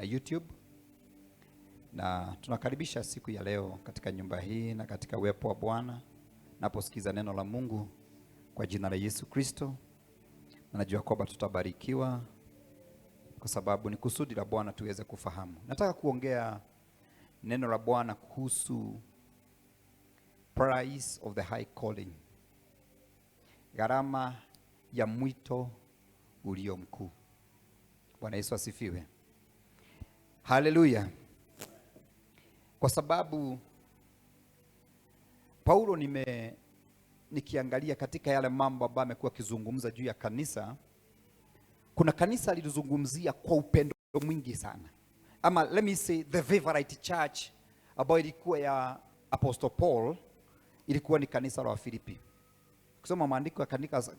na YouTube, na tunakaribisha siku ya leo katika nyumba hii na katika uwepo wa Bwana naposikiza neno la Mungu kwa jina la Yesu Kristo. Na najua kwamba tutabarikiwa kwa sababu ni kusudi la Bwana tuweze kufahamu. Nataka kuongea neno la Bwana kuhusu price of the high calling, gharama ya mwito ulio mkuu. Bwana Yesu asifiwe. Haleluya. Kwa sababu Paulo nikiangalia katika yale mambo ambayo amekuwa akizungumza juu ya kanisa, kuna kanisa alilozungumzia kwa upendo mwingi sana. Ama let me say the favorite church ambayo ilikuwa ya Apostle Paul ilikuwa ni kanisa la Wafilipi. Kusoma maandiko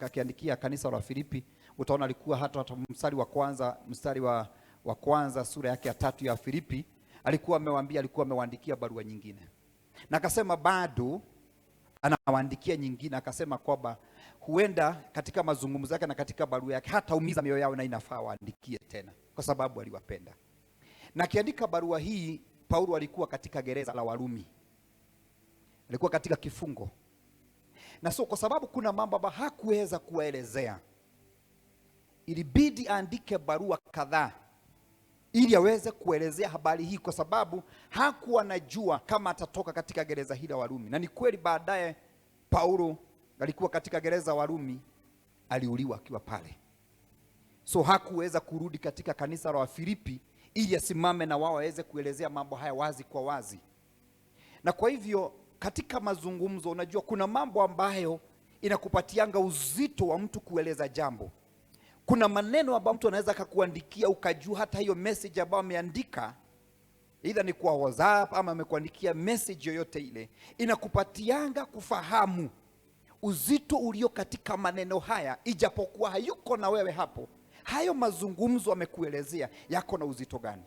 akiandikia kanisa la Wafilipi, utaona alikuwa hata mstari wa kwanza sura yake ya 3 ya Filipi, alikuwa amewaandikia barua nyingine. Na akasema bado anawaandikia nyingine, akasema kwamba huenda katika mazungumzo yake na katika barua yake hata umiza mioyo yao na inafaa waandikie tena kwa sababu aliwapenda. Na akiandika barua hii, Paulo alikuwa katika gereza la Warumi. Alikuwa katika kifungo. Na so kwa sababu kuna mambo ambayo hakuweza kuelezea, ilibidi aandike barua kadhaa ili aweze kuelezea habari hii, kwa sababu hakuwa anajua kama atatoka katika gereza hili la Warumi. Na ni kweli baadaye Paulo alikuwa katika gereza Warumi, aliuliwa akiwa pale. So hakuweza kurudi katika kanisa la Wafilipi ili asimame na wao aweze kuelezea mambo haya wazi kwa wazi. Na kwa hivyo katika mazungumzo, unajua kuna mambo ambayo inakupatianga uzito wa mtu kueleza jambo. Kuna maneno ambayo mtu anaweza kukuandikia ukajua hata hiyo message ambayo ameandika, either ni kwa WhatsApp ama amekuandikia message yoyote ile, inakupatianga kufahamu uzito ulio katika maneno haya, ijapokuwa hayuko na wewe hapo. Hayo mazungumzo amekuelezea yako na uzito gani?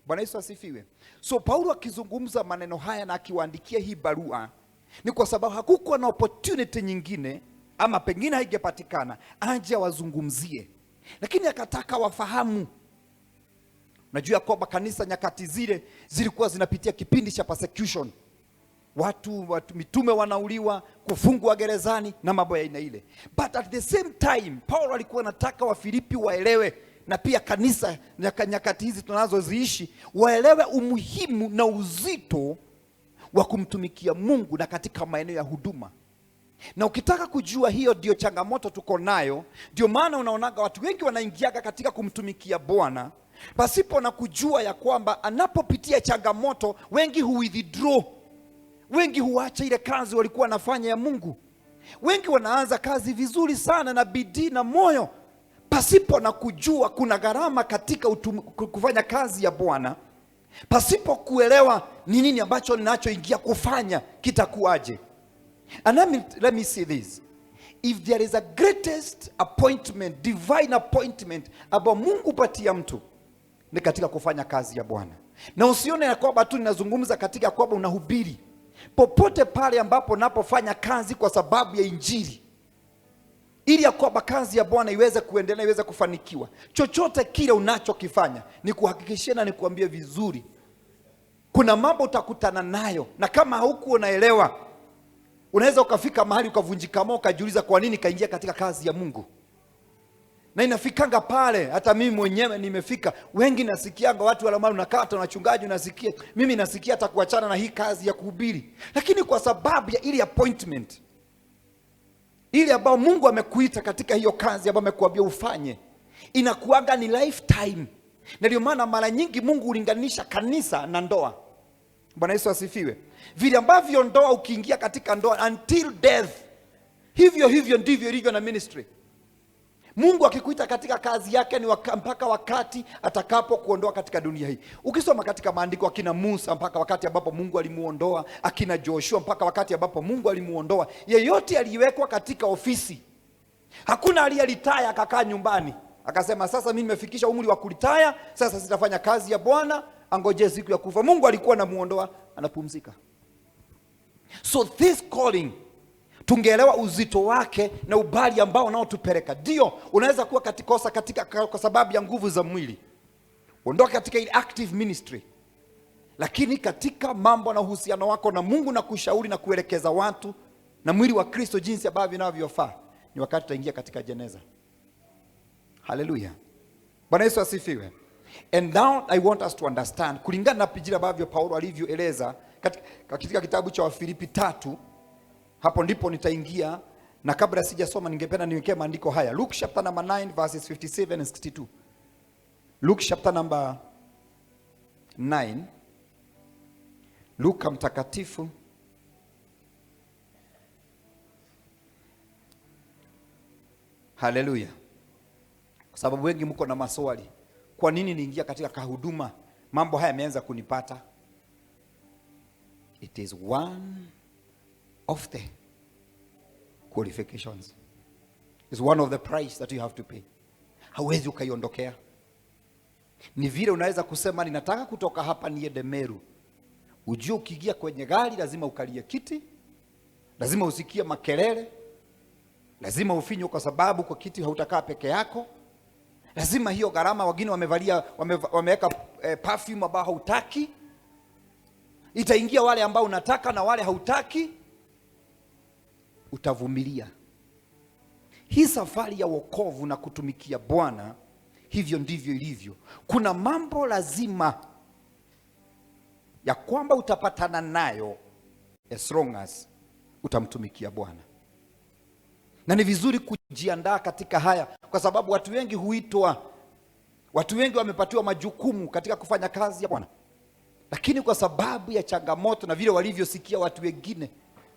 Bwana Yesu asifiwe. So Paulo akizungumza maneno haya na akiwaandikia hii barua, ni kwa sababu hakukuwa na opportunity nyingine, ama pengine haigepatikana aje wazungumzie, lakini akataka wafahamu. Unajua kwamba kanisa nyakati zile zilikuwa zinapitia kipindi cha persecution. Watu mitume wanauliwa, kufungwa gerezani na mambo ya aina ile. But at the same time Paulo alikuwa anataka Wafilipi waelewe, na pia kanisa nyakati hizi tunazoziishi waelewe umuhimu na uzito wa kumtumikia Mungu na katika maeneo ya huduma. Na ukitaka kujua hiyo ndio changamoto tuko nayo, ndio maana unaonaga watu wengi wanaingiaga katika kumtumikia Bwana pasipo na kujua ya kwamba anapopitia changamoto, wengi withdraw, wengi huacha ile kazi walikuwa wanafanya ya Mungu. Wengi wanaanza kazi vizuri sana na bidii na moyo, pasipo na kujua kuna gharama katika kufanya kazi ya Bwana, pasipo kuelewa ni nini ambacho ninachoingia kufanya kitakuaje. And let me say this. If there is a greatest appointment, divine appointment ambao Mungu patia mtu, ni katika kufanya kazi ya Bwana. Na usione ya kwamba tu ninazungumza katika kwamba unahubiri. Popote pale ambapo napofanya kazi kwa sababu ya Injili, ili ya kwamba kazi ya Bwana iweze kuendelea, iweze kufanikiwa, chochote kile unachokifanya, ni kuhakikishia na nikuambie vizuri, kuna mambo utakutana nayo, na kama haukuwa unaelewa, unaweza ukafika mahali ukavunjika moyo, ukajiuliza kwa nini kaingia katika kazi ya Mungu. Na inafikanga pale, hata mimi mwenyewe nimefika. Wengi nasikianga watu wala mali unakata na wachungaji, unasikia mimi nasikia hata kuachana na hii kazi ya kuhubiri, lakini kwa sababu ya ile appointment ile ambayo Mungu amekuita katika hiyo kazi ambayo amekuambia ufanye, inakuanga ni lifetime. Na ndio maana mara nyingi Mungu ulinganisha kanisa na ndoa. Bwana Yesu asifiwe. Vile ambavyo ndoa, ukiingia katika ndoa until death, hivyo ndivyo ilivyo na ministry. Mungu akikuita katika kazi yake ni mpaka wakati atakapo kuondoa katika dunia hii. Ukisoma katika maandiko, akina Musa mpaka wakati ambapo Mungu alimuondoa, akina Joshua mpaka wakati ambapo Mungu alimuondoa. Yeyote aliwekwa katika ofisi. Hakuna aliyelitaya akakaa nyumbani akasema sasa mimi nimefikisha umri wa kulitaya, sasa sitafanya kazi ya Bwana, angoje siku ya kufa. Mungu alikuwa anamuondoa, anapumzika. So this calling, tungeelewa uzito wake na ubali ambao unaotupeleka. Ndio unaweza kuwa katikosa katika kwa sababu ya nguvu za mwili. Ondoka katika ile active ministry, lakini katika mambo na uhusiano wako na Mungu na kushauri na kuelekeza watu na mwili wa Kristo jinsi ambavyo inavyofaa, ni wakati tutaingia katika jeneza. Hallelujah. Bwana Yesu asifiwe. And now I want us to understand, kulingana na pijira ambavyo Paulo alivyoeleza katika kitabu cha Wafilipi 3, hapo ndipo nitaingia, na kabla sijasoma ningependa niwekee maandiko haya. Luke chapter number 9 verses 57 and 62. Luke chapter number 9. Luka mtakatifu haleluya. Kwa sababu wengi mko na maswali, kwa nini niingia katika kahuduma, mambo haya yameanza kunipata? It is one of the qualifications. It's one of the price that you have to pay. Hauwezi ukaiondokea. Ni vile unaweza kusema ninataka kutoka hapa niende Meru. Ujue ukiingia kwenye gari lazima ukalie kiti, lazima usikie makelele, lazima ufinywe kwa sababu kwa kiti hautakaa peke yako, lazima hiyo gharama, wengine wameweka perfume ambao hautaki, itaingia wale ambao unataka na wale hautaki, utavumilia. Hii safari ya wokovu na kutumikia Bwana, hivyo ndivyo ilivyo. Kuna mambo lazima ya kwamba utapatana nayo as long as utamtumikia Bwana. Na ni vizuri kujiandaa katika haya, kwa sababu watu wengi huitwa, watu wengi wamepatiwa majukumu katika kufanya kazi ya Bwana, lakini kwa sababu ya changamoto na vile walivyosikia watu wengine.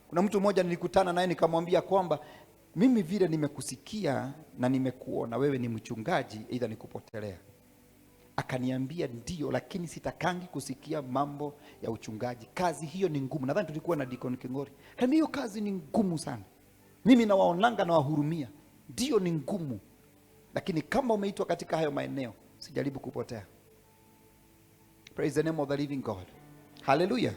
Kuna mtu mmoja nilikutana naye nikamwambia kwamba mimi vile nimekusikia na nimekuona wewe ni mchungaji, aidha nikupotelea. Akaniambia ndio, lakini sitakangi kusikia mambo ya uchungaji. Kazi hiyo ni ngumu. Nadhani tulikuwa na Deacon Kingori. Kama hiyo kazi ni ngumu sana. Mimi nawaonanga na wahurumia. Ndio ni ngumu. Lakini kama umeitwa katika hayo maeneo, sijaribu kupotea. Praise the name of the living God. Hallelujah.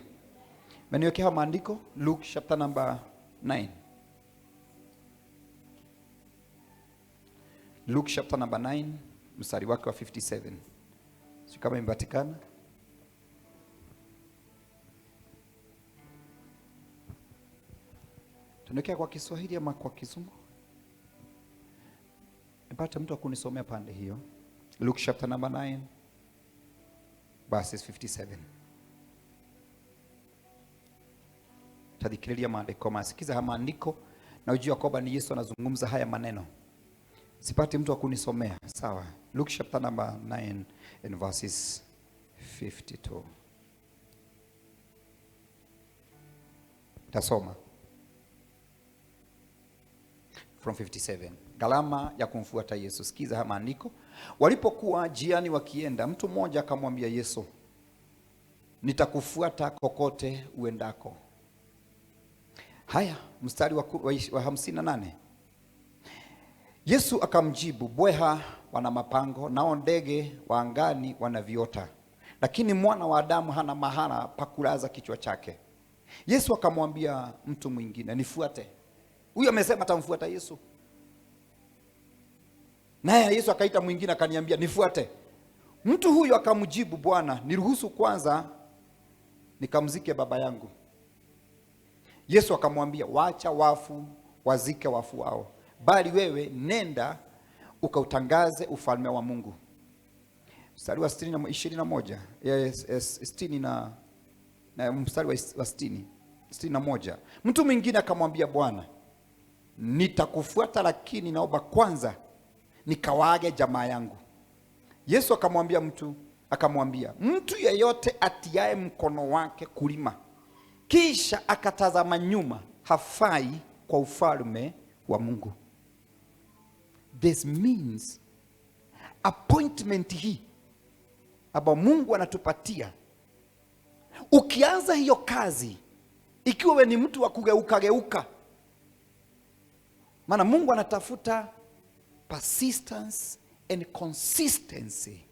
Meniwekea maandiko Luke chapter number 9. Luke chapter number 9 mstari wake wa 57. Sio kama imepatikana. Tunekea kwa Kiswahili ama kwa Kizungu? Nipata mtu akunisomea pande hiyo. Luke chapter number 9 verses 57. Tadikiriria maandiko, masikiza haya maandiko na ujue kwamba ni Yesu anazungumza haya maneno. Sipati mtu akunisomea. Sawa. Luke chapter number 9 and verses 52. Tasoma from 57. Gharama ya kumfuata Yesu. Sikiza haya maandiko. Walipokuwa jiani wakienda, mtu mmoja akamwambia Yesu, nitakufuata kokote uendako. Haya, mstari wa 58. Yesu akamjibu, bweha wana mapango, nao ndege wa angani wana viota, lakini mwana wa Adamu hana mahala pa kulaza kichwa chake. Yesu akamwambia mtu mwingine, nifuate. Huyo amesema atamfuata Yesu. Naye Yesu akaita mwingine akaniambia, nifuate. Mtu huyo akamjibu, Bwana, niruhusu kwanza nikamzike baba yangu. Yesu akamwambia, wacha wafu wazike wafu wao, bali wewe nenda ukautangaze ufalme wa Mungu. Mstari wa 21. Mstari wa 61. Mtu mwingine akamwambia, Bwana, nitakufuata, lakini naomba kwanza nikawaage jamaa yangu. Yesu akamwambia mtu yeyote atiaye mkono wake kulima kisha akatazama nyuma hafai kwa ufalme wa Mungu. This means appointment hii aba Mungu anatupatia. Ukianza hiyo kazi, ikiwa wewe ni mtu wa kugeuka, maana Mungu anatafuta persistence and consistency,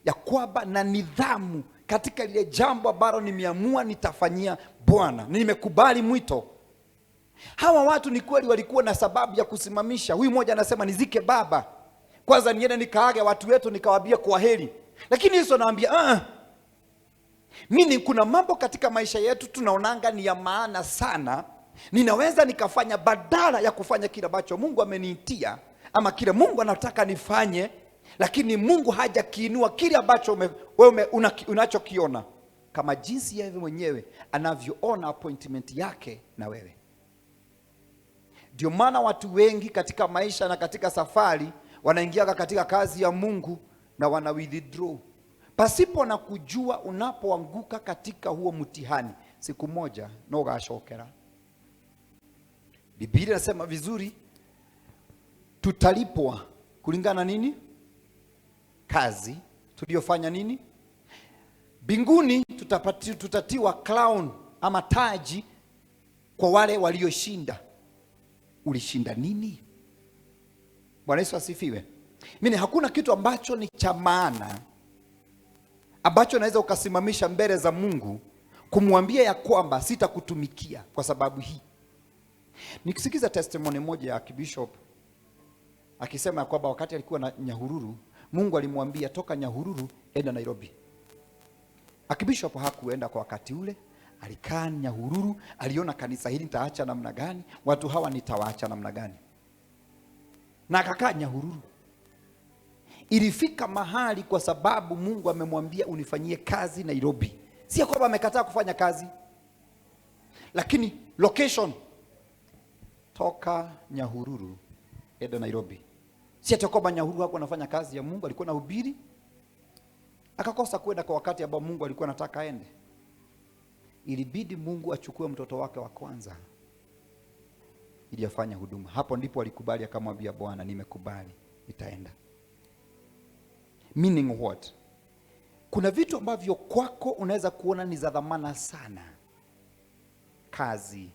ya kwamba na nidhamu katika lile jambo ambalo nimeamua nitafanyia Bwana, nimekubali mwito. Hawa watu ni kweli walikuwa na sababu ya kusimamisha. Huyu mmoja anasema nizike baba, kwanza niende nikaage watu wetu nikawaambia kwaheri. Lakini Yesu anaambia mimi kuna mambo katika maisha yetu tunaonanga ni ya maana sana, ninaweza nikafanya badala ya kufanya kile ambacho Mungu ameniitia ama kile Mungu anataka nifanye, lakini Mungu hajakiinua kile ambacho wewe unachokiona kama jinsi yeye mwenyewe anavyoona appointment yake na wewe. Ndio maana watu wengi katika maisha na katika safari wanaingia katika kazi ya Mungu na wana withdraw pasipo na kujua unapoanguka katika huo mtihani siku moja no gashokera. Biblia inasema vizuri, tutalipwa kulingana nini? Kazi tuliyofanya nini? Mbinguni tutatiwa crown ama taji kwa wale walioshinda. Ulishinda nini? Bwana Yesu asifiwe. Mimi hakuna kitu ambacho ni cha maana ambacho naweza ukasimamisha mbele za Mungu kumwambia ya kwamba sitakutumikia kwa sababu hii. Nikisikiza testimony moja ya Bishop akisema kwamba wakati alikuwa na Nyahururu, Mungu alimwambia toka Nyahururu enda Nairobi. Bishop hakuenda kwa wakati ule, alikaa Nyahururu, aliona kanisa hili nitaacha namna gani, watu hawa nitawaacha namna gani, na akakaa Nyahururu. Ilifika mahali kwa sababu Mungu amemwambia unifanyie kazi Nairobi. Si kwamba amekataa kufanya kazi, lakini location toka Nyahururu enda Nairobi. Si kwamba Nyahururu hapo anafanya kazi ya Mungu, alikuwa anahubiri, akakosa kwenda kwa wakati ambao Mungu alikuwa anataka aende. Ilibidi Mungu achukue mtoto wake wa kwanza ili afanye huduma. Hapo ndipo alikubali, akamwambia Bwana, nimekubali, nitaenda. Meaning what? Kuna vitu ambavyo kwako unaweza kuona ni za dhamana sana, kazi,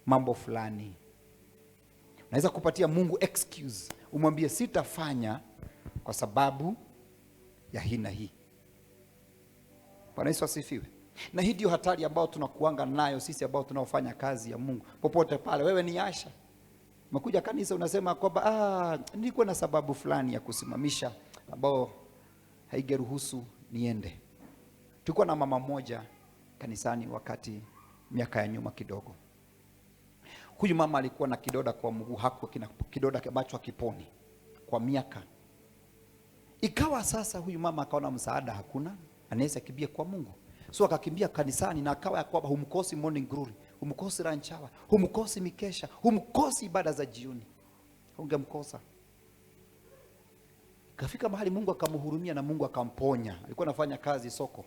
mambo fulani, unaweza kupatia Mungu excuse, umwambie sitafanya kwa sababu ya hii na hii. Bwana Yesu asifiwe. Na hii ndio hatari ambayo tunakuanga nayo sisi ambao tunaofanya kazi ya Mungu. Popote pale wewe ni Asha, umekuja kanisa unasema kwamba nilikuwa na sababu fulani ya kusimamisha ambao haigeruhusu niende. Tulikuwa na mama moja kanisani wakati miaka ya nyuma kidogo. Huyu mama alikuwa na kidoda kwa mguu, hakuwa kina kidoda ambacho hakiponi kwa miaka. Ikawa sasa huyu mama akaona msaada hakuna, anaweza kimbia kwa Mungu. So akakimbia kanisani, na akawa kwamba humkosi morning glory, humkosi lunch hour, humkosi mikesha, humkosi ibada za jioni. Ungemkosa. Kafika mahali Mungu akamhurumia na Mungu akamponya. Alikuwa anafanya kazi soko.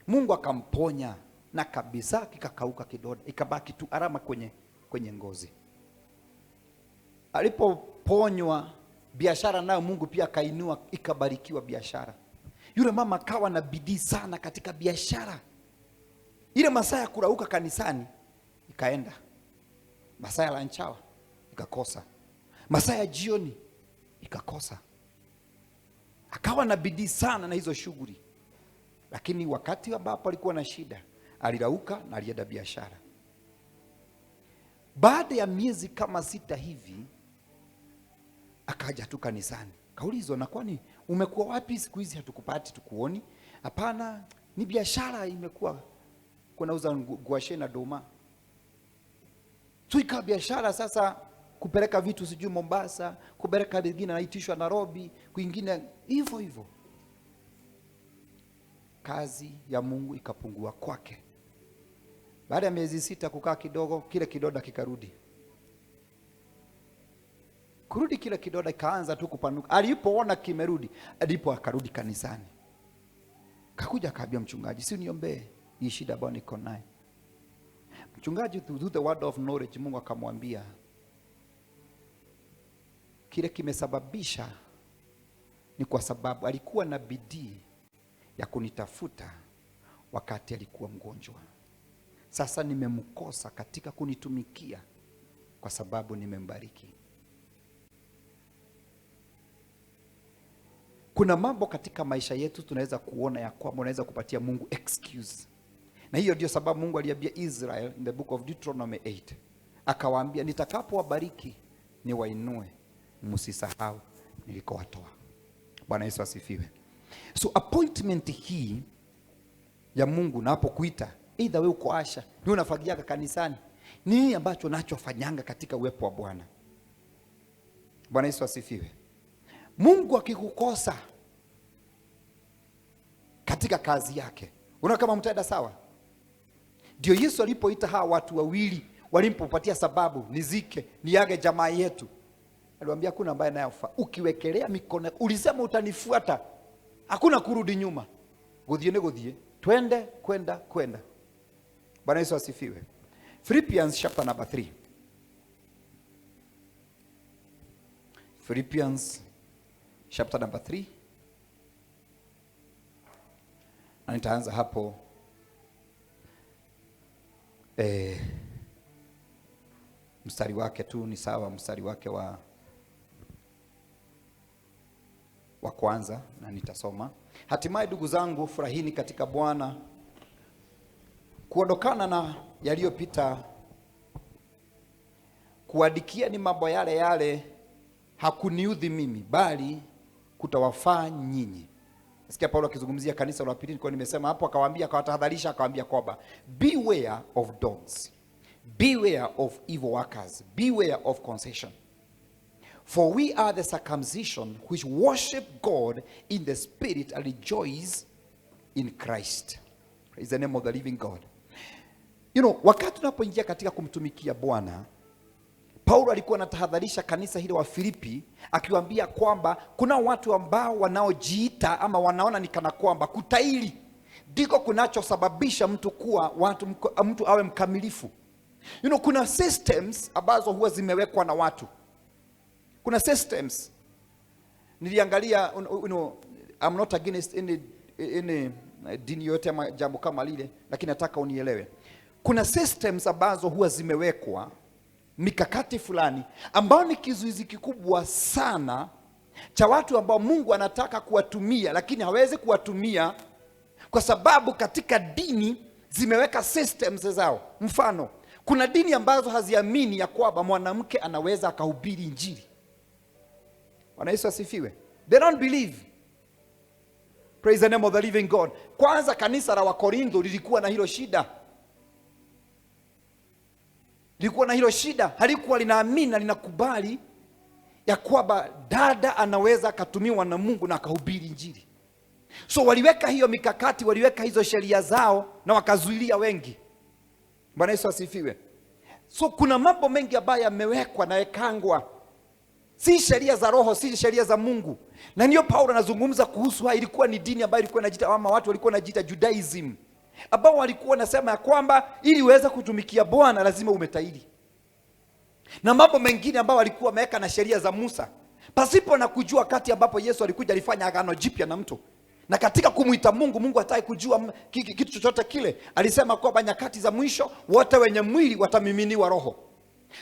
Mungu akamponya na kabisa kikakauka kidoda, ikabaki tu alama kwenye ngozi. Alipoponywa, biashara nayo Mungu pia akainua, ikabarikiwa biashara. Yule mama akawa na bidii sana katika biashara. Ile masaa ya kurauka kanisani ikaenda, masaa ya lunch hour ikakosa, masaa ya jioni ikakosa. Akawa na bidii sana na hizo shughuli, lakini wakati ambapo alikuwa na shida alirauka na alienda biashara. Baada ya miezi kama 6 hivi akaja tu kanisani. Kaulizwa, na kwani umekuwa wapi siku hizi hatukupati tukuoni? Hapana, ni biashara imekuwa kunauza guashe na doma. Tuika biashara sasa, kupeleka vitu sijui Mombasa, kupeleka vingine naitishwa Nairobi, kwingine hivyo hivyo. Kazi ya Mungu ikapungua kwake. Baada ya miezi 6 kukaa kidogo, kile kidoda kikarudi. Kurudi kile kidoda ikaanza tu kupanuka. Alipoona kimerudi, ndipo akarudi kanisani. Kakuja akaambia mchungaji, si uniombee hii shida ambayo niko nayo. Mchungaji through the word of knowledge, Mungu akamwambia kile kimesababisha ni kwa sababu alikuwa na bidii ya kunitafuta wakati alikuwa mgonjwa. Sasa nimemkosa katika kunitumikia kwa sababu nimembariki. Kuna mambo katika maisha yetu tunaweza kuona ya kwamba unaweza kupatia Mungu excuse. Na hiyo ndio sababu Mungu aliambia Israel in the book of Deuteronomy 8. Akawaambia, nitakapowabariki niwainue, msisahau nilikowatoa. Bwana Yesu asifiwe. So appointment hii ya Mungu napokuita, either wewe uko Asha, ni unafagiaga kanisani, nini ambacho nachofanyanga katika uwepo wa Bwana? Bwana Yesu asifiwe. Mungu akikukosa katika kazi yake, unaona kama mtaenda sawa? Ndio Yesu alipoita hawa watu wawili, walipopatia sababu nizike niage jamaa yetu, aliwaambia hakuna ambaye nayofa. Ukiwekelea mikono, ulisema utanifuata, hakuna kurudi nyuma. Guthie twende kwenda. Bwana Yesu asifiwe. Philippians chapter number 3. Philippians chapter number 3. Na nitaanza hapo mstari wake tu ni sawa, mstari wake wa kwanza, na nitasoma. Hatimaye ndugu zangu, furahini katika Bwana. Kuondokana na yaliyopita, kuadikia ni mambo yale yale, hakuniudhi mimi, bali kutawafaa nyinyi. Nasikia Paulo akizungumzia kanisa la pili, nilikuwa nimesema hapo, akawaambia, akawatahadharisha, akawaambia kwamba beware of dogs, beware of evil workers, beware of concession. For we are the circumcision which worship God in the spirit and rejoice in Christ. Praise the name of the living God. You know, wakati tunapoingia katika kumtumikia Bwana, Paulo alikuwa anatahadharisha kanisa hilo wa Filipi, akiwaambia kwamba kuna watu ambao wanaojiita ama wanaona ni kana kwamba kutairi ndiko kunachosababisha mtu kuwa mtu awe mkamilifu. You know, kuna systems ambazo huwa zimewekwa na watu. Kuna systems. Niliangalia, you know, I'm not against any dini yote ama jambo kama lile, lakini nataka unielewe. Kuna systems ambazo huwa zimewekwa, mikakati fulani ambao ni kizuizi kikubwa sana cha watu ambao Mungu anataka kuwatumia, lakini hawezi kuwatumia kwa sababu katika dini zimeweka systems zao. Mfano, kuna dini ambazo haziamini ya kwamba mwanamke anaweza akahubiri injili. Bwana Yesu asifiwe. They don't believe. Praise the name of the living God. Kwanza kanisa la Wakorintho lilikuwa na hilo shida. Halikuwa linaamini na linakubali ya kwamba dada anaweza akatumiwa na Mungu na akahubiri injili. So waliweka hiyo mikakati, waliweka hizo sheria zao na wakazuilia wengi. Bwana Yesu asifiwe. So kuna mambo mengi ambayo yamewekwa na yakangwa, si sheria za roho, si sheria za Mungu. Na ndio Paulo anazungumza kuhusu ilikuwa ni dini ambayo ilikuwa inajiita, ama watu walikuwa wanajiita Judaism, ambao walikuwa wanasema ya kwamba ili uweze kutumikia Bwana lazima umetairi. Na mambo mengine ambao walikuwa wameweka na sheria za Musa, pasipo na kujua wakati ambapo Yesu alikuja alifanya agano jipya na mtu. Na katika kumuita Mungu, Mungu hataki kujua kitu chochote kile. Alisema kwamba nyakati za mwisho wote wenye mwili watamiminiwa roho.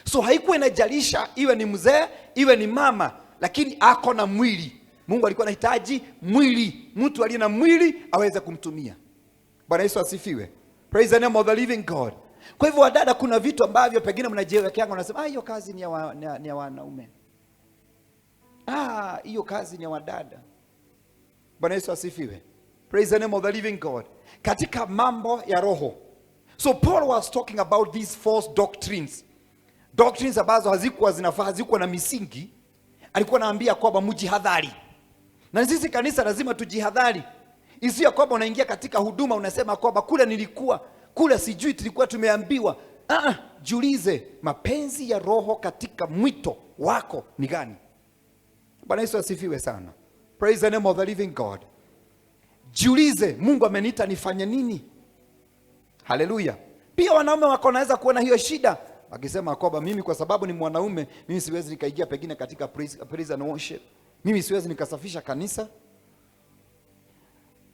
So haikuwa inajalisha iwe ni mzee, iwe ni mama, lakini ako na mwili. Mungu alikuwa anahitaji mwili, mtu aliye na mwili aweze kumtumia. Bwana Yesu asifiwe. Praise the name of the living God. Kwa hivyo wadada, kuna vitu ambavyo pengine mnajiwekea unasema hiyo kazi ni ya wanaume. Hiyo kazi ni ya wadada. Bwana Yesu asifiwe. Praise the name of the living God. Katika mambo ya roho. So Paul was talking about these false doctrines. Doctrines ambazo hazikuwa zinafaa, hazikuwa na misingi. Alikuwa anaambia kwamba mjihadhari. Na sisi kanisa lazima tujihadhari. Isiyo kwamba unaingia katika huduma unasema kwamba kule nilikuwa, kule sijui tulikuwa tumeambiwa. Jiulize, mapenzi ya roho katika mwito wako ni gani? Bwana Yesu asifiwe sana. Praise the name of the living God. Jiulize, Mungu ameniita nifanye nini? Haleluya. Pia wanaume wako naweza kuona hiyo shida, akisema kwamba mimi kwa sababu ni mwanaume, mimi siwezi nikaingia pengine katika praise and worship. Mimi siwezi nikasafisha kanisa.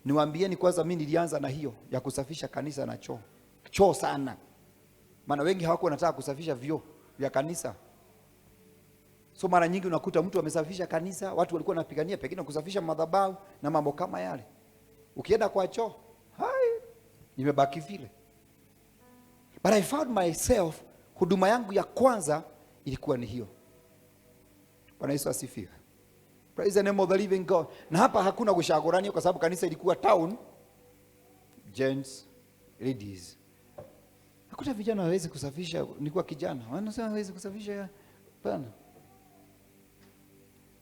Niwaambieni kwanza, mimi nilianza na hiyo ya kusafisha kanisa na choo sana. Maana wengi hawako wanataka kusafisha vyoo vya kanisa. So mara nyingi unakuta mtu amesafisha kanisa, watu walikuwa wanapigania pengine kusafisha madhabahu na mambo kama yale. Ukienda kwa choo, nimebaki vile. But I found myself, huduma yangu ya kwanza ilikuwa ni hiyo. Bwana Yesu asifiwe. Praise the name of the living God. Na hapa hakuna kushagorani kwa sababu kanisa ilikuwa town, gents, ladies. Hakuna vijana hawezi kusafisha, nilikuwa kijana. Wanasema hawezi kusafisha pana.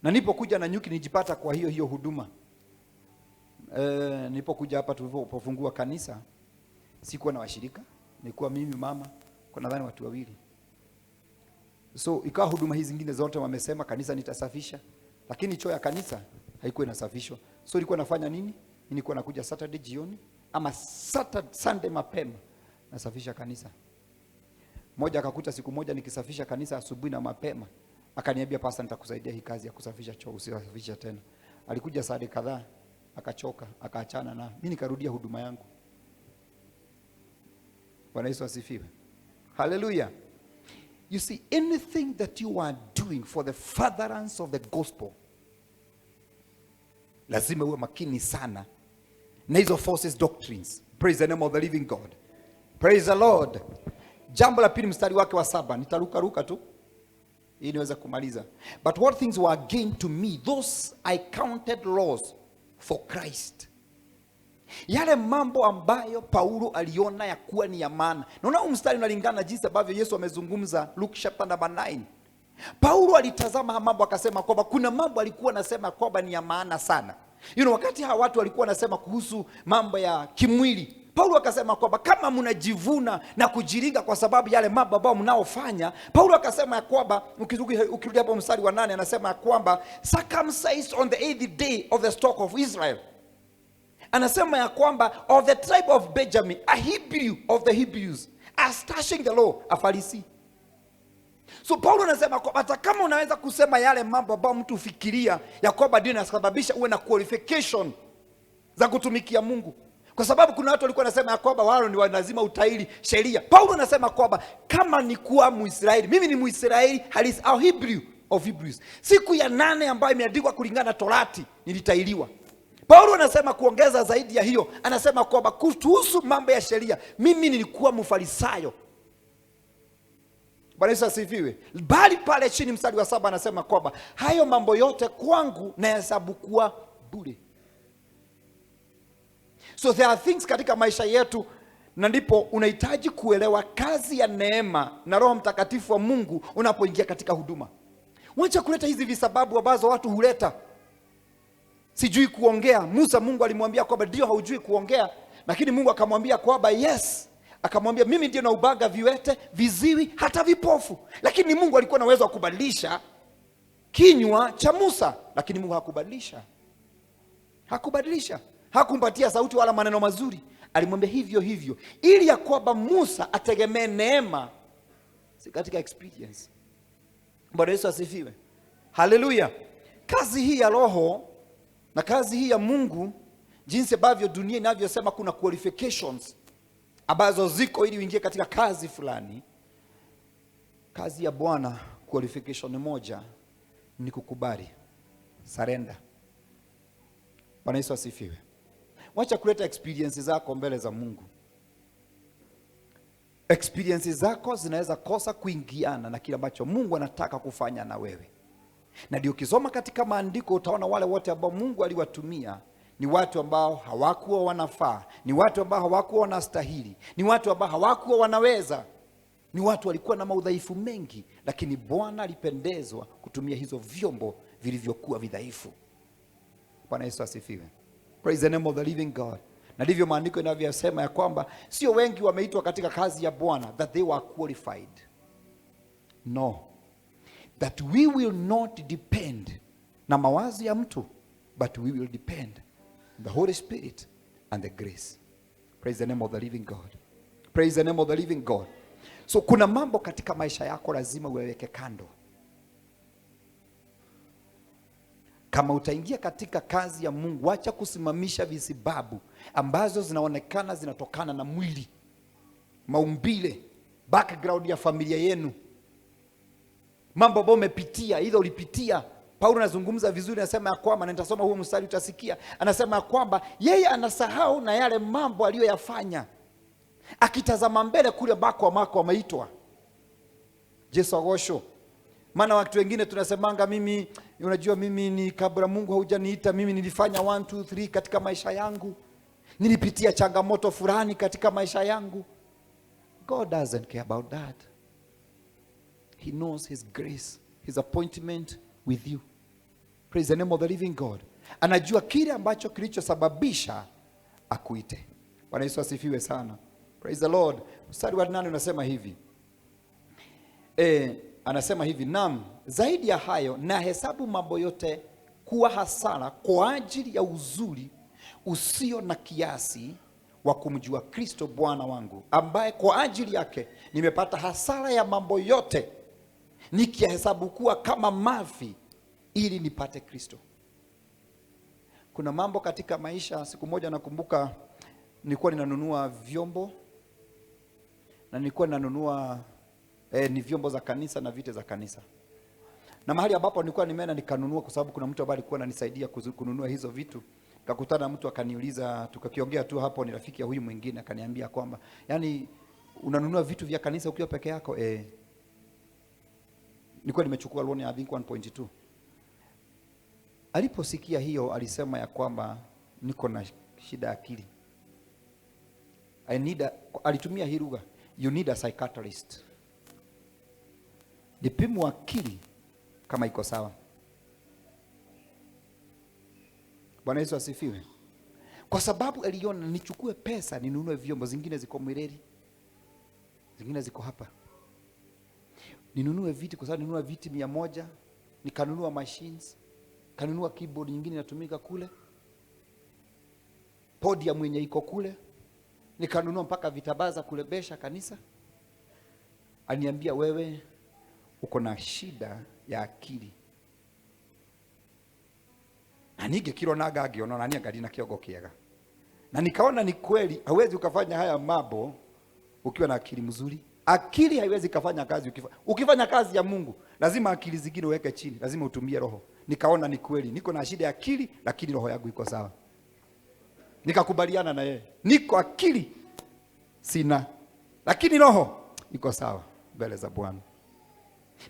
Na nilipokuja na nyuki nijipata kwa hiyo huduma. Nilipokuja hapa tulipofungua kanisa, sikuwa na washirika, nilikuwa mimi, mama, kwa nadhani watu wawili. So ikawa huduma hizi zingine zote wamesema kanisa nitasafisha, lakini choo ya kanisa haikuwa inasafishwa. So nilikuwa nafanya nini? Nilikuwa nakuja Saturday jioni ama Sunday mapema nasafisha kanisa. Mmoja akakuta siku moja nikisafisha kanisa asubuhi na mapema, akaniambia pastor, nitakusaidia hii kazi ya kusafisha choo, usisafisha tena. Alikuja saa kadhaa akachoka, akaachana na mimi, nikarudia huduma yangu. Bwana Yesu asifiwe. Hallelujah. You see, anything that you are doing for the furtherance of the gospel, lazima uwe makini sana na hizo false doctrines. Praise the name of the living God. Praise the Lord. Jambo la pili mstari wake wa 7, nitaruka tu ili niweze kumaliza. But what things were gain to me, those I counted loss for Christ. Yale mambo ambayo Paulo aliona ya kuwa ni ya maana. Naona huu mstari unalingana na jinsi ambavyo Yesu amezungumza Luke chapter number 9. Paulo alitazama mambo akasema kwamba kuna mambo alikuwa anasema kwamba ni ya maana sana. Wakati hawa watu walikuwa wanasema kuhusu mambo ya kimwili, Paulo akasema kwamba kama mnajivuna na kujiringa kwa sababu yale mambo ambayo mnaofanya, Paulo akasema ya kwamba, ukirudi hapo mstari wa 8 anasema ya kwamba circumcised on the 8th day of the stock of Israel. Anasema ya kwamba of the tribe of Benjamin, a Hebrew of the Hebrews, establishing the law, a Pharisee. So Paulo anasema kwamba hata kama unaweza kusema yale mambo ambayo mtu ufikiria ya kwamba ndio inasababisha uwe na qualification za kutumikia Mungu, kwa sababu kuna watu walikuwa wanasema ya kwamba wao ni lazima utaili sheria. Paulo anasema kwamba kama ni kuwa Muisraeli, mimi ni Muisraeli halisi, au Hebrew of Hebrews, siku ya 8 ambayo imeandikwa kulingana na Torati nilitailiwa. Paulo anasema kuongeza zaidi ya hiyo, anasema kwamba kuhusu mambo ya sheria, mimi nilikuwa mfarisayo. Bwana Yesu asifiwe. Bali pale chini mstari wa 7 anasema kwamba hayo mambo yote kwangu na hesabu kuwa bure. So there are things katika maisha yetu, na ndipo unahitaji kuelewa kazi ya neema na Roho Mtakatifu wa Mungu unapoingia katika huduma. Wacha kuleta hizi visababu ambazo watu huleta. Sijui kuongea. Musa, Mungu alimwambia kwamba ndio haujui kuongea, lakini Mungu akamwambia kwamba yes, akamwambia mimi ndio naubaga viwete, viziwi, hata vipofu. Lakini Mungu alikuwa na uwezo wa kubadilisha kinywa cha Musa, lakini Mungu hakubadilisha. Hakumpatia sauti wala maneno mazuri. Alimwambia hivyo ili ya kwamba Musa ategemee neema, si katika experience. Bwana Yesu asifiwe. Hallelujah. Kazi hii ya Roho na kazi hii ya Mungu, jinsi ambavyo dunia inavyosema kuna qualifications ambazo ziko ili uingie katika kazi fulani. Kazi ya Bwana, qualification moja ni kukubali, surrender. Bwana Yesu asifiwe. Wacha kuleta experiences zako mbele za Mungu. Experiences zako zinaweza kosa kuingiana na kile ambacho Mungu anataka kufanya na wewe. Na ndio ukisoma katika maandiko utaona wale wote ambao Mungu aliwatumia ni watu ambao hawakuwa wanafaa, ni watu ambao hawakuwa wanastahili, ni watu ambao hawakuwa wanaweza, ni watu walikuwa na maudhaifu mengi, lakini Bwana alipendezwa kutumia hizo vyombo vilivyokuwa vidhaifu. Bwana Yesu asifiwe. Praise the name of the living God. Na ndivyo maandiko yanavyosema ya kwamba sio wengi wameitwa katika kazi ya Bwana that they were qualified. No. That we will not depend na mawazo ya mtu, but we will depend on the Holy Spirit and the grace. Praise the name of the living God. Praise the name of the living God. So kuna mambo katika maisha yako lazima uweke kando. Kama utaingia katika kazi ya Mungu, acha kusimamisha visibabu ambazo zinaonekana zinatokana na mwili, maumbile, background ya familia yenu, mambo ambayo umepitia, hizo ulipitia. Paulo anazungumza vizuri, anasema ya kwamba, na nitasoma huo mstari utasikia, anasema ya kwamba yeye anasahau na yale mambo aliyoyafanya, akitazama mbele kule bako amako ameitwa. Yesu agosho. Maana watu wengine tunasemanga, mimi unajua, mimi ni kabla Mungu haujaniita, mimi nilifanya 1 2 3 katika maisha yangu, nilipitia changamoto fulani katika maisha yangu. God doesn't care about that. He knows his grace, his appointment with you. Praise the name of the living God. Anajua kile ambacho kilichosababisha akuite. Bwana Yesu asifiwe sana. Praise the Lord. Mstari wa 8 unasema hivi. Anasema hivi, naam, zaidi ya hayo na hesabu mambo yote kuwa hasara kwa ajili ya uzuri usio na kiasi wa kumjua Kristo Bwana wangu, ambaye kwa ajili yake nimepata hasara ya mambo yote, nikihesabu kuwa kama mavi ili nipate Kristo. Kuna mambo katika maisha. Siku moja nakumbuka nilikuwa ninanunua vyombo, na nilikuwa ninanunua ni vyombo za kanisa na vite za kanisa. Na mahali ambapo nilikuwa nimeenda nikanunua, kwa sababu kuna mtu ambaye alikuwa ananisaidia kununua hizo vitu, nikakutana na mtu akaniuliza, tukakiongea tu hapo, ni rafiki ya huyu mwingine, akaniambia kwamba yani unanunua vitu vya kanisa ukiwa peke yako? Nilikuwa nimechukua loan ya I think 1.2. Aliposikia hiyo alisema ya kwamba niko na shida ya akili. Alitumia hii lugha, you need a psychiatrist. Nipimwe akili kama iko sawa. Bwana Yesu asifiwe. Kwa sababu aliona nichukue pesa ninunue vyombo, zingine ziko Mwireri, zingine ziko hapa. Ninunue viti, kwa sababu ninunua viti 100, nikanunua machines, kanunua keyboard nyingine inatumika kule, podium mwenye iko kule, nikanunua mpaka vitabaza kulebesha kanisa. Aliniambia, wewe uko na shida ya akili. Na nige kilo nagagi ona nani gari na kiogo kiega. Na nikaona ni kweli, hawezi ukafanya haya mambo ukiwa na akili mzuri. Akili haiwezi kufanya kazi ukifanya kazi ya Mungu. Lazima akili zingine uweke chini, lazima utumie roho. Nikaona ni kweli, niko na shida ya akili, lakini roho yangu iko sawa. Nikakubaliana na yeye. Niko akili sina, lakini roho iko sawa mbele za Bwana.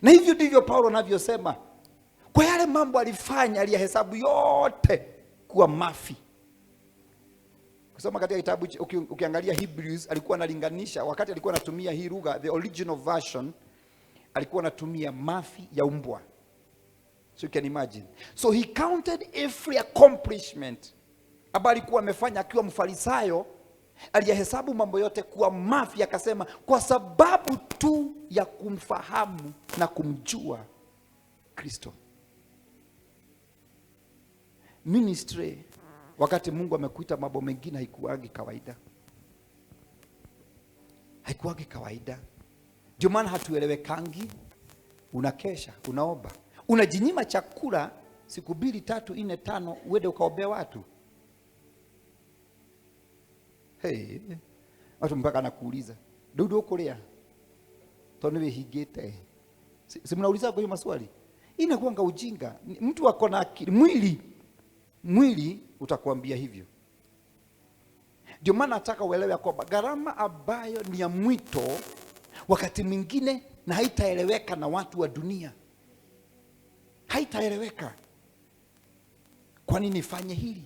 Na hivyo ndivyo Paulo anavyosema. Kwa yale mambo alifanya, aliyahesabu yote kuwa mafi. Kusoma katika kitabu, ukiangalia Hebrews, alikuwa analinganisha, wakati alikuwa anatumia hii lugha, the original version, alikuwa anatumia mafi ya umbwa. So you can imagine. So he counted every accomplishment ambayo alikuwa amefanya akiwa Mfarisayo, aliyahesabu mambo yote kuwa mafi, akasema kwa sababu tu ya kumfahamu na kumjua Kristo. Ministry, wakati Mungu amekuita mambo mengine, haikuagi kawaida. Haikuagi kawaida. Ndio maana hatuelewekangi. Unakesha, unaomba, unajinyima chakula siku 2 3 4 5 uende ukaombee watu. Hey, watu mpaka anakuuliza, "Dudu uko lea?" Toniwe higete. Si mnauliza kwa hiyo maswali? Inakuanga ujinga. Mtu ako na akili, mwili utakwambia hivyo. Ndio maana nataka uelewe kwamba gharama ambayo ni ya mwito wakati mwingine na haitaeleweka na watu wa dunia. Haitaeleweka. Kwa nini nifanye hili?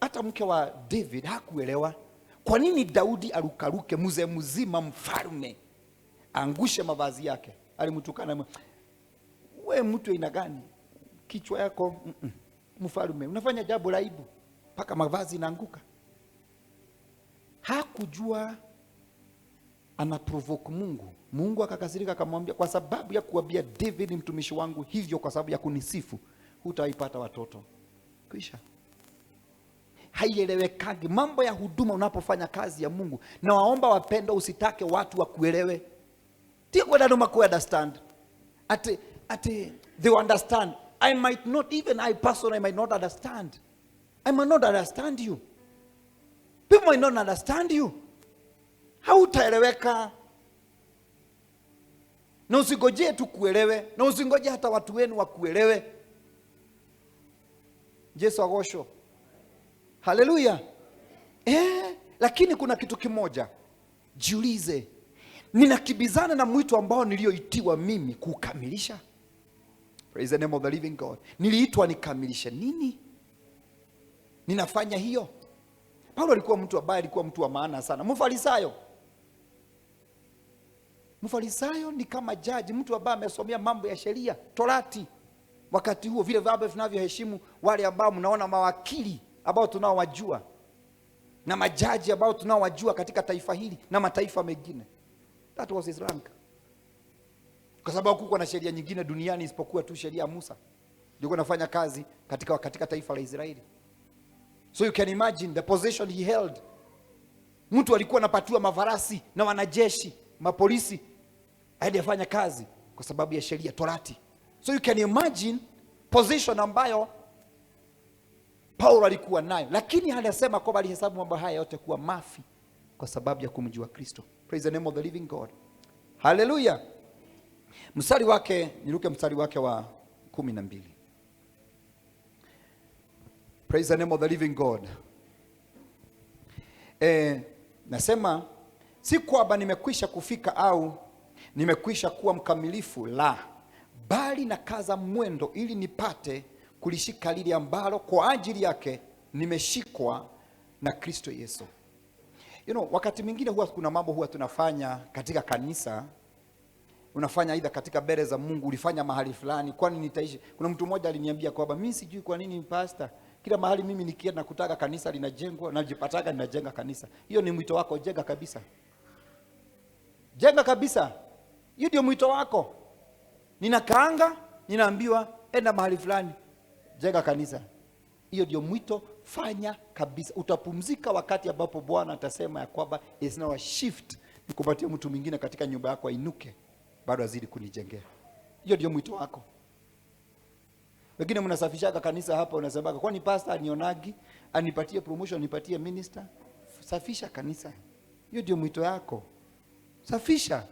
Hata mke wa David hakuelewa kwa nini Daudi arukaruke mzee mzima mfalme angushe mavazi yake. Alimtukana, wewe mtu aina gani? Kichwa yako mfalme, unafanya jambo la aibu mpaka mavazi inaanguka. Hakujua ana provoke Mungu. Mungu akakasirika akamwambia, kwa sababu ya kuambia David mtumishi wangu hivyo, kwa sababu ya kunisifu, hutaipata watoto. Kisha haielewekagi mambo ya huduma unapofanya kazi ya Mungu. Na waomba wapenda, usitake watu wakuelewe. Tia kwa dado maku understand. Ate they understand. I might not, even I personally might not understand. I might not understand you. People might not understand you. Hautaeleweka. Na usingoje tu kuelewe, na usingoje hata watu wenu wakuelewe. Yesu agosho. Haleluya. Lakini kuna kitu kimoja. Jiulize, Ninakibizana na mwito ambao nilioitiwa mimi kukamilisha. Praise the name of the living God. Niliitwa nikamilishe nini? Ninafanya hiyo? Paulo alikuwa mtu ambaye alikuwa mtu wa maana sana. Mfarisayo ni kama jaji, mtu ambaye amesomea mambo ya sheria, Torati. Wakati huo vile vile vinavyoheshimu wale ambao mnaona mawakili ambao tunaowajua na majaji ambao tunaowajua katika taifa hili na mataifa mengine. That was his rank. Kwa sababu hakukuwa na sheria nyingine duniani isipokuwa tu sheria ya Musa. Ndio anafanya kazi katika taifa la Israeli. So you can imagine the position he held. Mtu alikuwa anapatiwa mafarasi na wanajeshi, mapolisi, hadi afanya kazi kwa sababu ya sheria Torati. So you can imagine position ambayo Paulo alikuwa nayo, lakini anasema kwamba alihesabu mambo haya yote kuwa mafi kwa sababu ya kumjua Kristo. Praise the name of the living God. Hallelujah. Mstari wake, niruke mstari wake wa 12. Praise the name of the living God. Nasema si kwamba nimekwisha kufika au nimekwisha kuwa mkamilifu, la, bali nakaza mwendo ili nipate kulishika lile ambalo kwa ajili yake nimeshikwa na Kristo Yesu. Wakati mwingine huwa kuna mambo huwa tunafanya katika kanisa, unafanya aidha katika mbele za Mungu, ulifanya mahali fulani, kwani nitaishi. Kuna mtu mmoja aliniambia kwamba mimi sijui kwa nini pastor, kila mahali mimi nikienda kutaka kanisa linajengwa na najipataga ninajenga kanisa. Hiyo ni mwito wako, jenga kabisa. Jenga kabisa. Hiyo ndio mwito wako. Ninakaanga, ninaambiwa enda mahali fulani, jenga kanisa. Hiyo ndio mwito, fanya kabisa. Utapumzika wakati ambapo Bwana atasema ya kwamba is now a shift, nikupatie mtu mwingine katika nyumba yako ainuke, bado azidi kunijengea. Hiyo ndio mwito wako. Wengine mnasafishaga kanisa hapa, unasemaga kwani pastor anionagi, anipatie promotion, anipatie minister. Safisha kanisa. Hiyo ndio mwito yako. Safisha.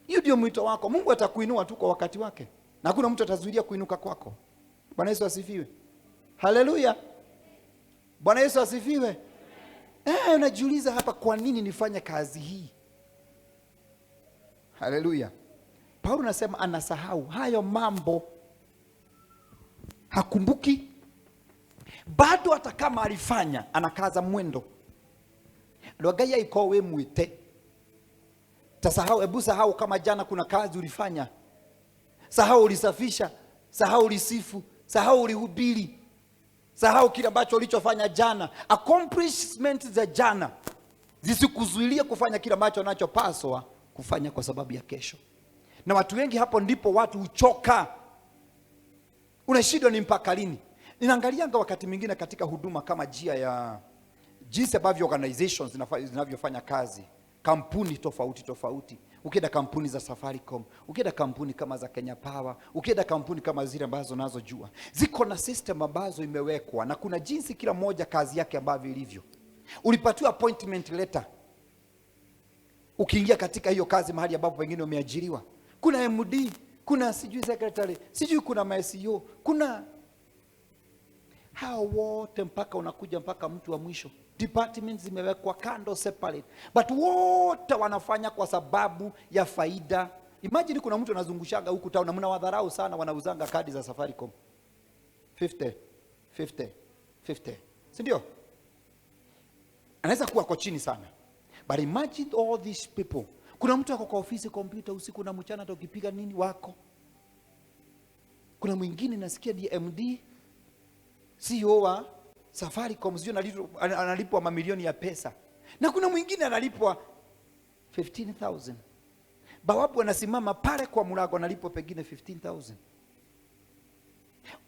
Hiyo ndio mwito wako. Mungu atakuinua tu kwa wakati wake, na hakuna mtu atazuilia kuinuka kwako. Bwana Yesu asifiwe. Haleluya. Bwana Yesu asifiwe. Unajiuliza hapa, kwa nini nifanye kazi hii? Haleluya. Paulo anasema anasahau hayo mambo, hakumbuki. Bado hata kama alifanya, anakaza mwendo. Ndoagaya iko we mwite. Tasahau, hebu sahau kama jana kuna kazi ulifanya. Sahau ulisafisha, sahau ulisifu, sahau ulihubiri. Sahau kile ambacho ulichofanya jana. Accomplishment za jana zisikuzuilia kufanya kile ambacho unachopaswa kufanya kwa sababu ya kesho. Na watu wengi hapo ndipo watu huchoka. Unashindwa ni mpaka lini? Ninaangalianga wakati mwingine katika huduma kama njia ya jinsi ambavyo organizations zinavyofanya kazi, kampuni tofauti. Ukienda kampuni za Safaricom, ukienda kampuni kama za Kenya Power, ukienda kampuni kama zile ambazo nazojua, ziko na system ambazo imewekwa, na kuna jinsi kila moja kazi yake ambavyo ilivyo. Ulipatiwa appointment letter, ukiingia katika hiyo kazi mahali ambapo pengine umeajiriwa, kuna MD, kuna sijui secretary, sijui kuna MSO, kuna hao wote mpaka unakuja mpaka mtu wa mwisho. Departments zimewekwa kando, separate, but wote wanafanya kwa sababu ya faida. Imagine kuna mtu anazungushaga huku town na mnawadharau sana, wanauzanga kadi za Safaricom 50. Si ndio? Anaweza kuwa kwa chini sana, but imagine all these people. Kuna mtu ako kwa ofisi computer usiku na mchana, hata ukipiga nini wako. Kuna mwingine nasikia DMD, CEO wa Safaricom, sio analipwa mamilioni ya pesa. Na kuna mwingine analipwa 15,000. Bawabu anasimama pale kwa mlango analipwa pengine 15,000.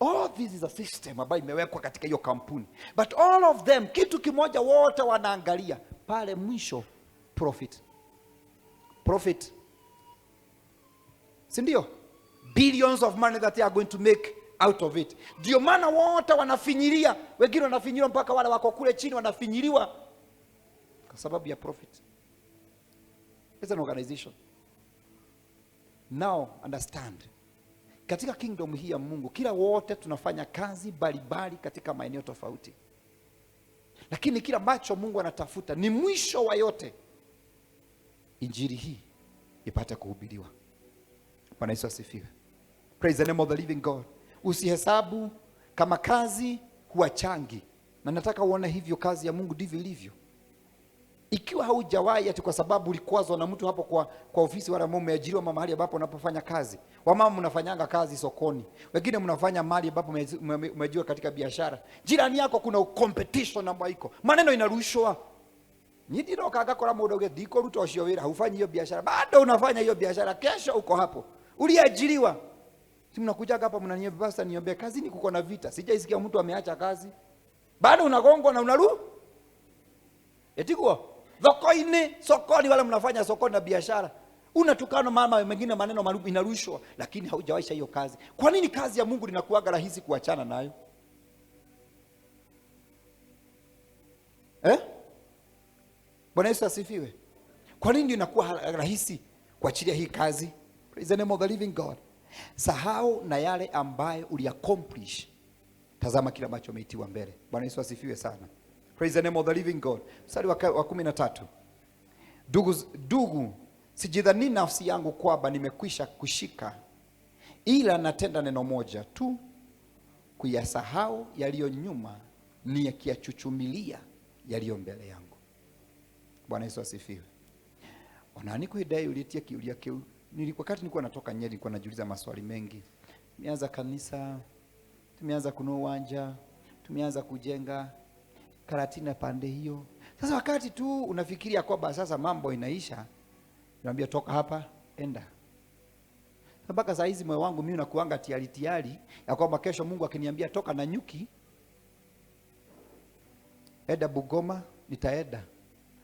All this is a system ambayo imewekwa katika hiyo kampuni. But all of them, kitu kimoja wote wanaangalia pale mwisho, profit. Si ndio? Billions of money that they are going to make out of it. Ndio maana wote wanafinyilia, wengine wanafinyiliwa mpaka wale wako kule chini wanafinyiliwa kwa sababu ya profit. It's an organization. Now understand, katika kingdom hii ya Mungu, kila wote tunafanya kazi mbalimbali katika maeneo tofauti, lakini kila ambacho Mungu anatafuta ni mwisho wa yote injili hii ipate kuhubiriwa. Bwana Yesu asifiwe. Praise the name of the living God. Usihesabu kama kazi huachangi, na nataka uone hivyo kazi ya Mungu ndivyo ilivyo. Ikiwa haujawahi ati kwa sababu ulikwazwa na mtu hapo kwa ofisi, wala umeajiriwa mahali ambapo unapofanya kazi. Wamama mnafanyanga kazi sokoni, wengine mnafanya mahali ambapo umeajiriwa katika biashara. Jirani yako kuna competition ambayo iko, maneno inarushwa. Nidiro kaga kora mundu ngethiko ruto ucio wira, haufanyi hiyo biashara, bado unafanya hiyo biashara, kesho uko hapo. Uliajiriwa. Si mnakuja hapa mnaniambia pastor niombe kazi, ni kuko na vita. Sijaisikia mtu ameacha kazi. Bado unagongwa na unaru. Etikuo sokoni wala mnafanya sokoni na biashara. Unatukana mama mengine maneno marubu inarushwa, lakini haujawaisha hiyo kazi. Kwa nini kazi ya Mungu linakuwa rahisi kuachana nayo? Bwana Yesu asifiwe. Kwa nini inakuwa rahisi kuachilia hii kazi? Praise the name of the living God. Sahau na yale ambayo uliaccomplish. Tazama kile ambacho umeitiwa mbele. Bwana Yesu asifiwe sana. Praise the name of the living God. Mstari wa 13. Ndugu, sijidhani nafsi yangu kwamba nimekwisha kushika, ila natenda neno moja tu, kuyasahau yaliyo nyuma, ni yakiachuchumilia yaliyo mbele yangu. Bwana Yesu asifiwe. Onani kuidai ulitia kiulia kiu. Wakati nilikuwa natoka Nyeri, nilikuwa najiuliza maswali mengi. Tumeanza kanisa, tumeanza kununua uwanja, tumeanza kujenga Karatina pande hiyo. Sasa wakati tu unafikiria kwamba sasa mambo inaisha, naambia toka hapa, enda. Mpaka saa hizi moyo wangu mimi unakuanga tiari ya kwamba kesho Mungu akiniambia toka na nyuki, enda Bugoma, nitaenda.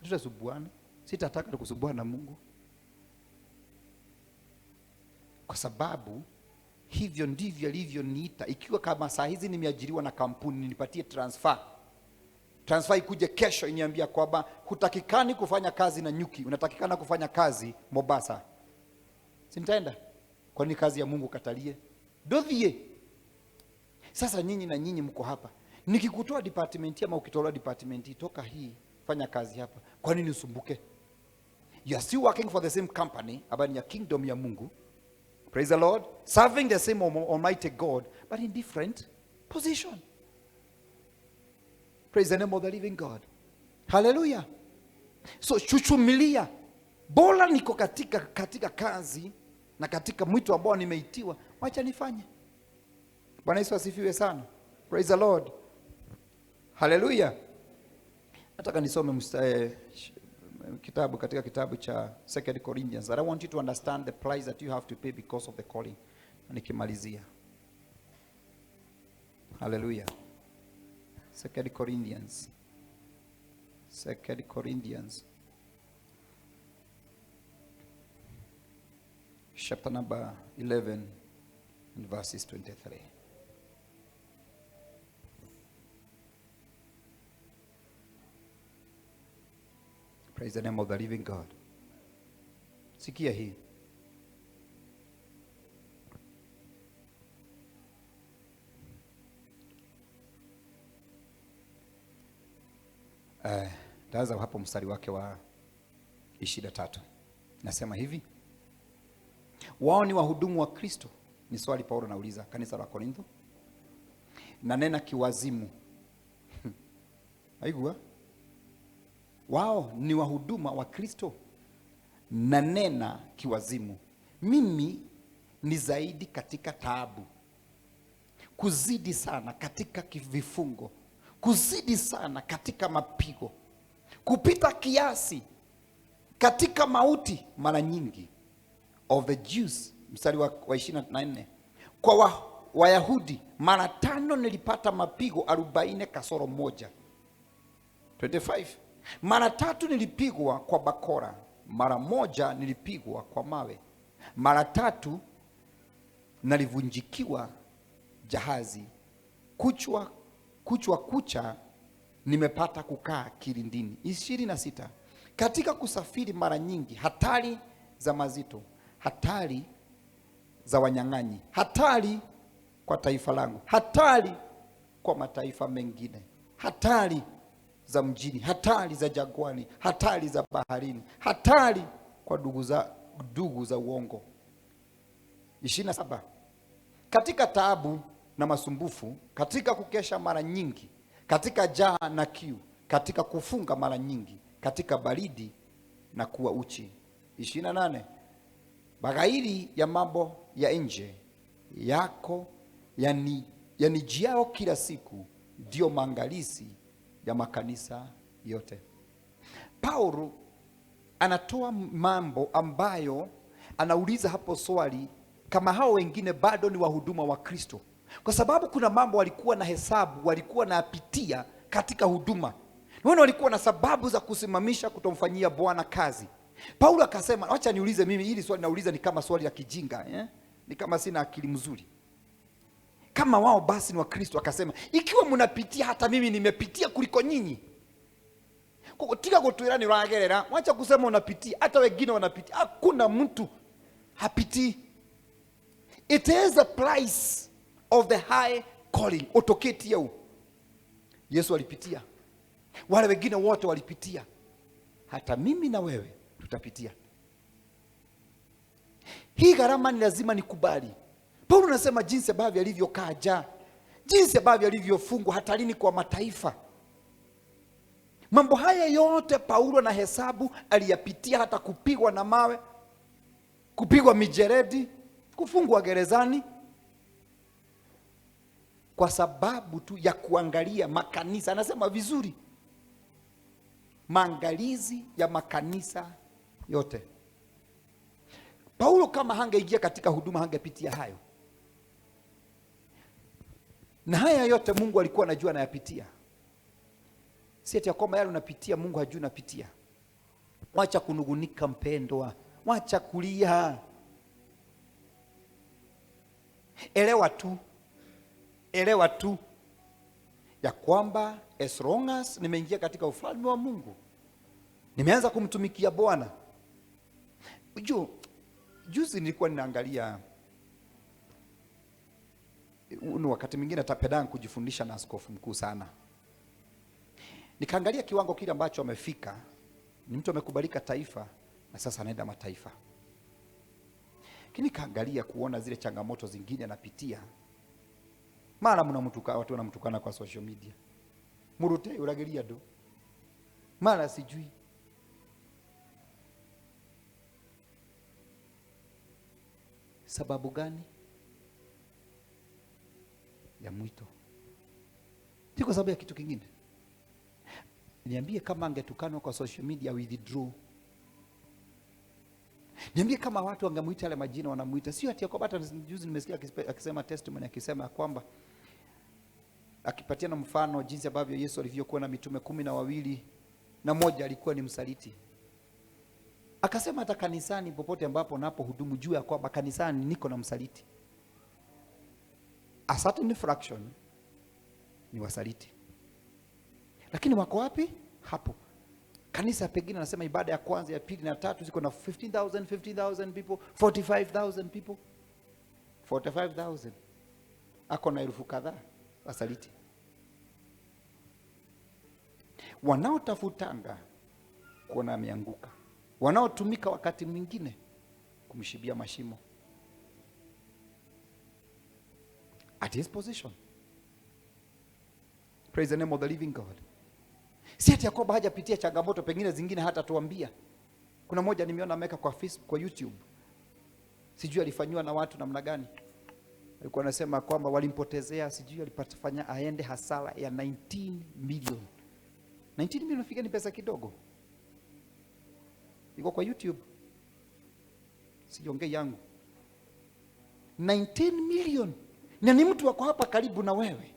Tutasubuana. Sitataka kusubuana na Mungu. Kwa sababu hivyo ndivyo alivyoniita. Ikiwa kama saa hizi nimeajiriwa na kampuni, nipatie transfer ikuje kesho iniambia kwamba hutakikani kufanya kazi na nyuki, unatakikana kufanya kazi Mombasa, sintaenda. Kwa nini kazi ya Mungu katalie? Dodhie. Sasa nyinyi mko hapa, nikikutoa department ama ukitoa department, toka hii fanya kazi hapa, kwa nini usumbuke? You are still working for the same company, about your kingdom ya Mungu. Praise the Lord. Serving the same Almighty God, but in different position. Praise the name of the living God. Hallelujah. So chuchumilia. Bora niko katika kazi na katika mwito ambao nimeitiwa, wacha nifanye. Bwana Yesu asifiwe sana. Praise the Lord. Hallelujah. Nataka nisome kitabu katika kitabu cha 2 Corinthians. I want you to understand the price that you have to pay because of the calling. Nikimalizia. Hallelujah. 2 Corinthians. 2 Corinthians. Chapter number 11 and verses 23. Praise the name of the living God. Sikia hii. Taanza hapo mstari wake wa 23. Nasema hivi. Wao ni wahudumu wa Kristo. Ni swali Paulo anauliza kanisa la Korintho. Nanena kiwazimu. Haigua? Wao ni wahuduma wa Kristo. Nanena kiwazimu. Mimi ni zaidi katika taabu, kuzidi sana katika vifungo, kuzidi sana katika mapigo, kupita kiasi katika mauti mara nyingi. Of the Jews, mstari wa 24, kwa Wayahudi mara 5 nilipata mapigo 40 kasoro moja. 25, mara 3 nilipigwa kwa bakora, mara 1 nilipigwa kwa mawe, mara 3 nalivunjikiwa jahazi, kucha nimepata kukaa kilindini. 26, katika kusafiri mara nyingi, hatari za mazito, hatari za wanyang'anyi, hatari kwa taifa langu, hatari kwa mataifa mengine, hatari za mjini, hatari za jangwani, hatari za baharini, hatari kwa ndugu za uongo. 27. Katika taabu na masumbufu, katika kukesha mara nyingi, katika njaa na kiu, katika kufunga mara nyingi, katika baridi na kuwa uchi. 28. Baghairi ya mambo ya nje yako yanijiao kila siku, ndio maangalizi ya makanisa yote. Paulo anatoa mambo ambayo anauliza hapo swali kama hao wengine bado ni wahuduma wa Kristo, kwa sababu kuna mambo walikuwa na hesabu, walikuwa napitia katika huduma. Wao walikuwa na sababu za kusimamisha kutomfanyia Bwana kazi. Paulo akasema, acha niulize mimi, hili swali nauliza ni kama swali la kijinga, ni kama sina akili mzuri. Kama wao basi ni wa Kristo, akasema ikiwa mnapitia hata mimi nimepitia kuliko nyinyi. Kutika kutuirani ragerera, wacha kusema unapitia, hata wengine wanapitia. Hakuna mtu hapitii. It is a price of the high calling. Otoketi yao. Yesu alipitia. Wale wengine wote walipitia. Hata mimi na wewe tutapitia. Hii gharama ni lazima nikubali. Paulo anasema jinsi ambavyo alivyokaa njaa, jinsi ambavyo alivyofungwa hatarini kwa mataifa. Mambo haya yote Paulo na hesabu aliyapitia, hata kupigwa na mawe, kupigwa mijeredi, kufungwa gerezani, kwa sababu tu ya kuangalia makanisa. Anasema vizuri, maangalizi ya makanisa yote. Paulo kama hangeingia katika huduma hangepitia hayo. Na haya yote Mungu alikuwa anajua anayapitia. Si eti kwamba yale unapitia Mungu hajui unapitia. Wacha kunugunika mpendwa, wacha kulia. Elewa tu ya kwamba as long as nimeingia katika ufalme wa Mungu, nimeanza kumtumikia Bwana. Juzi nilikuwa ninaangalia, wakati mwingine tapedana kujifundisha na askofu mkuu sana. Nikaangalia kiwango kile ambacho amefika. Ni mtu amekubalika taifa na sasa anaenda mataifa. Lakini kaangalia kuona zile changamoto zingine anapitia. Mara watu wanamtukana kwa social media. Murute urageria do. Mara sijui. Sababu gani? Ya mwito. Si kwa sababu ya kitu kingine. Niambie kama angetukanwa kwa social media withdraw. Niambie kama watu wangemuita yale majina wanamuita. Sio ati kwamba, hata juzi nimesikia akisema testimony, akisema kwamba akipatiana mfano jinsi ambavyo Yesu alivyokuwa na mitume 12 na mmoja alikuwa ni msaliti. Akasema hata kanisani popote ambapo napo hudumu, juu ya kwamba kanisani niko na msaliti. A certain fraction ni wasaliti. Lakini wako wapi? Hapo. Kanisa pengine anasema ibada ya kwanza, ya pili na tatu ziko na 15,000 people, 45,000 people. 45,000. Ako na elfu kadhaa wasaliti. Wanaotafutanga kuona ameanguka. Wanaotumika wakati mwingine kumshibia mashimo. At his position. Praise the name of the living God. Si ati Yakobo hajapitia changamoto pengine zingine hata tuambia. Kuna moja nimeona ameka kwa Facebook, kwa YouTube. Sijui alifanywa na watu namna gani. Alikuwa anasema kwamba walimpotezea, sijui alipatafanya aende hasara ya 19 million. 19 million nafikiri ni pesa kidogo. Iko kwa YouTube. Siongei yangu. 19 million. Na ni mtu wako hapa karibu na wewe.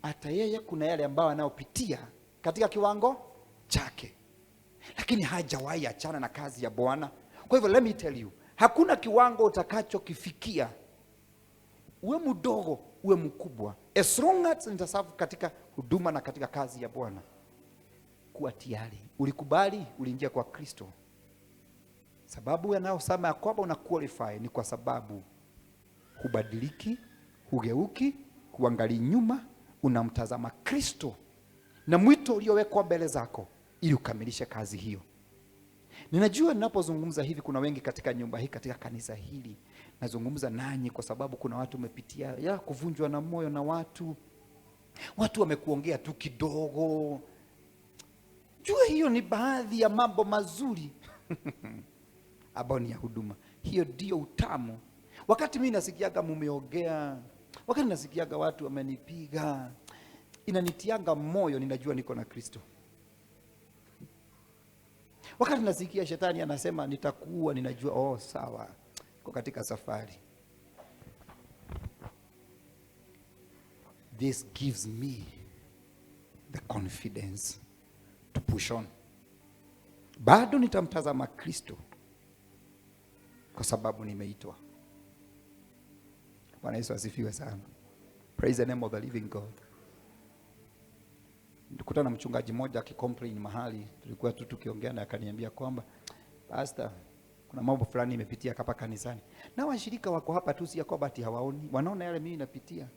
Hata yeye kuna yale ambao anaopitia katika kiwango chake, lakini hajawahi achana na kazi ya Bwana. Kwa hivyo let me tell you, hakuna kiwango utakachokifikia, uwe mdogo uwe mkubwa, as long as nitasafu katika huduma na katika kazi ya Bwana, kuwa tayari. Ulikubali, uliingia kwa Kristo. Sababu yanayosema ya kwamba una qualify ni kwa sababu hubadiliki, hugeuki, huangalii nyuma, unamtazama Kristo na mwito uliowekwa mbele zako ili ukamilishe kazi hiyo. Ninajua ninapozungumza hivi kuna wengi katika nyumba hii, katika kanisa hili, nazungumza nanyi kwa sababu kuna watu umepitia ya kuvunjwa na moyo na watu wamekuongea tu kidogo. Jua hiyo ni baadhi ya mambo mazuri ambayo ni ya huduma. Hiyo ndio utamu. Wakati mimi nasikiaga mumeongea, wakati nasikiaga watu wamenipiga, inanitianga moyo, ninajua niko na Kristo. Wakati nasikia shetani anasema nitakuua, ninajua sawa, niko katika safari. This gives me the confidence to push on. Bado nitamtazama Kristo kwa sababu nimeitwa. Bwana Yesu asifiwe sana. Praise the name of the living God. Nilikutana na mchungaji mmoja akicomplain mahali, tulikuwa tu tukiongea na akaniambia kwamba pastor, kuna mambo fulani nimepitia hapa kanisani. Na washirika wako hapa tu, si ya kwamba ati hawaoni, wanaona yale mimi napitia.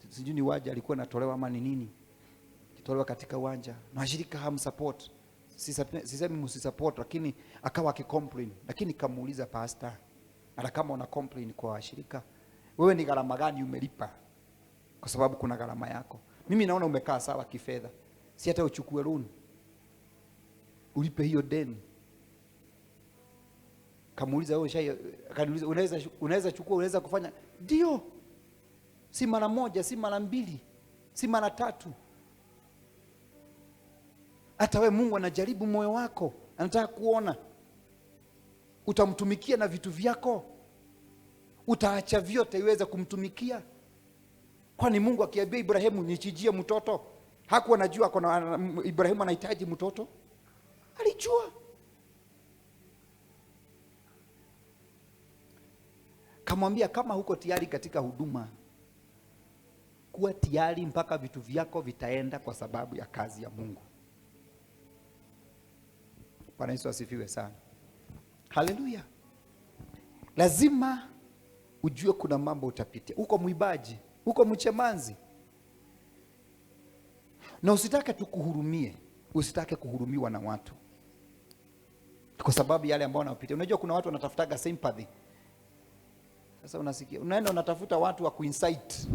Sijui ni waje alikuwa natolewa ama ni nini. Kitolewa katika uwanja. Na washirika hamsupport. Sisemi msisupport, lakini akawa akicomplain. Lakini kamuuliza pastor, hata kama una complain kwa washirika, wewe ni gharama gani umelipa? Kwa sababu kuna gharama yako. Mimi naona umekaa sawa kifedha. Si hata uchukue loan, ulipe hiyo deni. Kamuuliza wewe akaniuliza unaweza chukua, unaweza kufanya? Ndio. Si mara moja, si mara mbili, si mara tatu. Hata we Mungu anajaribu moyo wako. Anataka kuona utamtumikia na vitu vyako, utaacha vyote iweze kumtumikia. Kwani Mungu akiambia Ibrahimu nichijie mtoto, hakuwa anajua Ibrahimu anahitaji mtoto? Alijua. Kamwambia kama huko tayari katika huduma, kuwa tayari mpaka vitu vyako vitaenda kwa sababu ya kazi ya Mungu. Bwana Yesu asifiwe sana. Haleluya. Lazima ujue kuna mambo utapitia. Uko mwibaji, uko mchemanzi, na usitake tukuhurumie, usitake kuhurumiwa na watu kwa sababu yale ambao wanapitia. Unajua kuna watu wanatafutaga sympathy. Sasa unasikia, unaenda unatafuta watu wa kuinsight.